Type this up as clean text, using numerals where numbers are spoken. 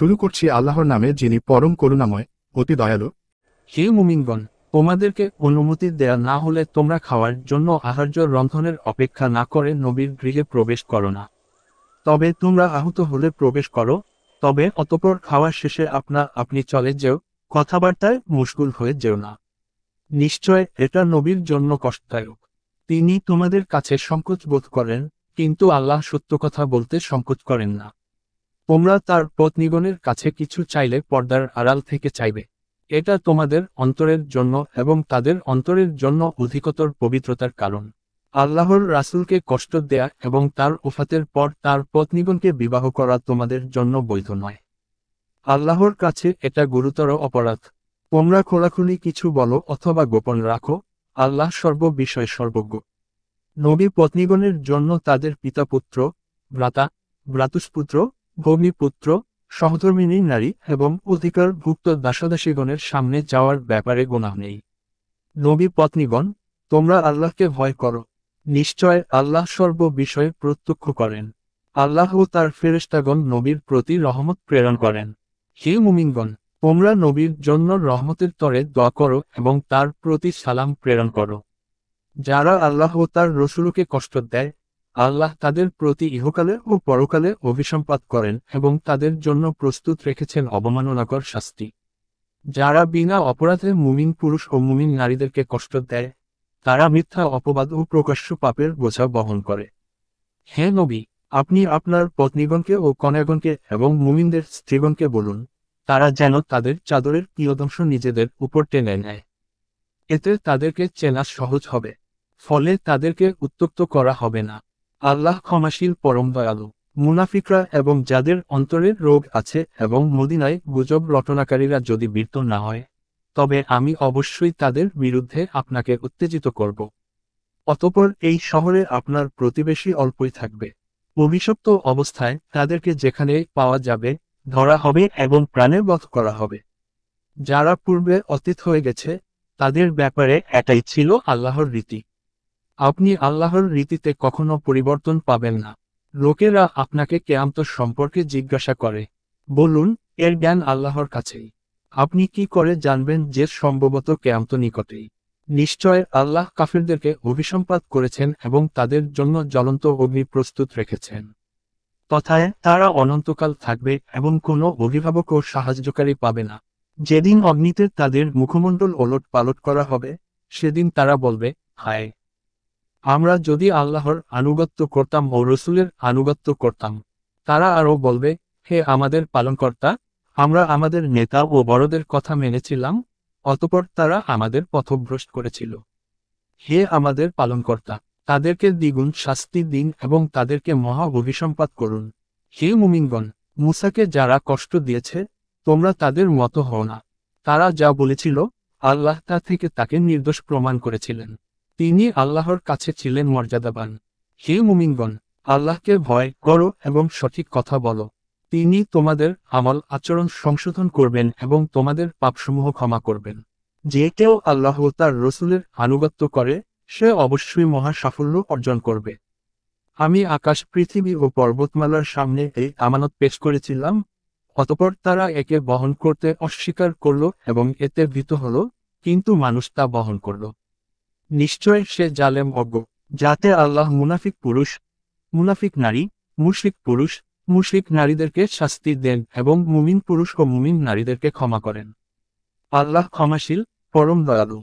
শুরু করছি আল্লাহর নামে, যিনি পরম করুণাময়, অতি দয়ালু। হে মুমিনগণ, তোমাদেরকে অনুমতি দেয়া না হলে তোমরা খাওয়ার জন্য আহার্য রন্ধনের অপেক্ষা না করে নবীর গৃহে প্রবেশ করো না। তবে তোমরা আহত হলে প্রবেশ করো, তবে অতঃপর খাওয়ার শেষে আপনি চলে যেও, কথাবার্তায় মুশগুল হয়ে যেও না। নিশ্চয় এটা নবীর জন্য কষ্টদায়ক। তিনি তোমাদের কাছে সংকোচ বোধ করেন, কিন্তু আল্লাহ সত্য কথা বলতে সংকোচ করেন না। তোমরা তার পত্নীগণের কাছে কিছু চাইলে পর্দার আড়াল থেকে চাইবে। এটা তোমাদের অন্তরের জন্য এবং তাদের অন্তরের জন্য অধিকতর পবিত্রতার কারণ। আল্লাহর রাসূলকে কষ্ট দেয়া এবং তার ওফাতের পর তার পত্নীগণকে বিবাহ করা তোমাদের জন্য বৈধ নয়। আল্লাহর কাছে এটা গুরুতর অপরাধ। তোমরা খোলাখুলি কিছু বলো অথবা গোপন রাখো, আল্লাহ সর্ববিষয়ে সর্বজ্ঞ। নবী পত্নীগণের জন্য তাদের পিতাপুত্র, ভ্রাতা, ভ্রাতুষ্পুত্র, ভগ্নীপুত্র, সহধর্মিণী নারী এবং অধিকারভুক্ত দাসদাসীগণের সামনে যাওয়ার ব্যাপারে গুনাহ নেই। নবী পত্নীগণ, তোমরা আল্লাহকে ভয় করো। নিশ্চয় আল্লাহ সর্ববিষয়ে প্রত্যক্ষ করেন। আল্লাহ ও তার ফেরেশতাগণ নবীর প্রতি রহমত প্রেরণ করেন। হে মুমিনগণ, তোমরা নবীর জন্য রহমতের তরে দোয়া করো এবং তার প্রতি সালাম প্রেরণ করো। যারা আল্লাহ ও তার রসূলকে কষ্ট দেয়, আল্লাহ তাদের প্রতি ইহকালে ও পরকালে অভিসম্পাত করেন এবং তাদের জন্য প্রস্তুত রেখেছেন অবমাননাকর শাস্তি। যারা বিনা অপরাধে মুমিন পুরুষ ও মুমিন নারীদেরকে কষ্ট দেয়, তারা মিথ্যা অপবাদ ও প্রকাশ্য পাপের বোঝা বহন করে। হে নবী, আপনি আপনার পত্নীগণকে ও কন্যাগণকে এবং মুমিনদের স্ত্রীগণকে বলুন, তারা যেন তাদের চাদরের কিয়দংশ নিজেদের উপর টেনে নেয়। এতে তাদেরকে চেনা সহজ হবে, ফলে তাদেরকে উত্ত্যক্ত করা হবে না। আল্লাহ ক্ষমাশীল পরম দয়ালু। মুনাফিকরা এবং যাদের অন্তরের রোগ আছে এবং মদিনায় গুজব রটনাকারীরা যদি বিরত না হয়, তবে আমি অবশ্যই তাদের বিরুদ্ধে আপনাকে উত্তেজিত করব। অতঃপর এই শহরে আপনার প্রতিবেশী অল্পই থাকবে। অভিশপ্ত অবস্থায় তাদেরকে যেখানে পাওয়া যাবে ধরা হবে এবং প্রাণে বধ করা হবে। যারা পূর্বে অতীত হয়ে গেছে, তাদের ব্যাপারে এটাই ছিল আল্লাহর রীতি। আপনি আল্লাহর রীতিতে কখনো পরিবর্তন পাবেন না। লোকেরা আপনাকে কিয়ামত সম্পর্কে জিজ্ঞাসা করে, বলুন, এর জ্ঞান আল্লাহর কাছেই। আপনি কি করে জানবেন যে সম্ভবত কিয়ামত নিকটেই? নিশ্চয় আল্লাহ কাফিরদেরকে অভিসম্পাত করেছেন এবং তাদের জন্য জ্বলন্ত অগ্নি প্রস্তুত রেখেছেন। তথায় তারা অনন্তকাল থাকবে এবং কোনো অভিভাবক ও সাহায্যকারী পাবে না। যেদিন অগ্নিতে তাদের মুখমণ্ডল ওলট পালট করা হবে, সেদিন তারা বলবে, হায়, আমরা যদি আল্লাহর আনুগত্য করতাম ও রসূলের আনুগত্য করতাম। তারা আরও বলবে, হে আমাদের পালনকর্তা, আমরা আমাদের নেতা ও বড়দের কথা মেনেছিলাম, অতঃপর তারা আমাদের পথভ্রষ্ট করেছিল। হে আমাদের পালনকর্তা, তাদেরকে দ্বিগুণ শাস্তি দিন এবং তাদেরকে মহা অভিসম্পাত করুন। হে মুমিনগণ, মূসাকে যারা কষ্ট দিয়েছে, তোমরা তাদের মতো হও না। তারা যা বলেছিল, আল্লাহ তা থেকে তাকে নির্দোষ প্রমাণ করেছিলেন। তিনি আল্লাহর কাছে ছিলেন মর্যাদাবান। হে মুমিনগণ, আল্লাহকে ভয় করো এবং সঠিক কথা বলো। তিনি তোমাদের আমল আচরণ সংশোধন করবেন এবং তোমাদের পাপসমূহ ক্ষমা করবেন। যে কেউ আল্লাহ ও তার রসূলের আনুগত্য করে, সে অবশ্যই মহা সাফল্য অর্জন করবে। আমি আকাশ, পৃথিবী ও পর্বতমালার সামনে এই আমানত পেশ করেছিলাম, অতঃপর তারা একে বহন করতে অস্বীকার করল এবং এতে ভীত হল, কিন্তু মানুষ তা বহন করল। নিশ্চয় সে জালেম অজ্ঞ। যাতে আল্লাহ মুনাফিক পুরুষ, মুনাফিক নারী, মুশরিক পুরুষ, মুশরিক নারীদেরকে শাস্তি দেন এবং মুমিন পুরুষ ও মুমিন নারীদেরকে ক্ষমা করেন। আল্লাহ ক্ষমাশীল, পরম দয়ালু।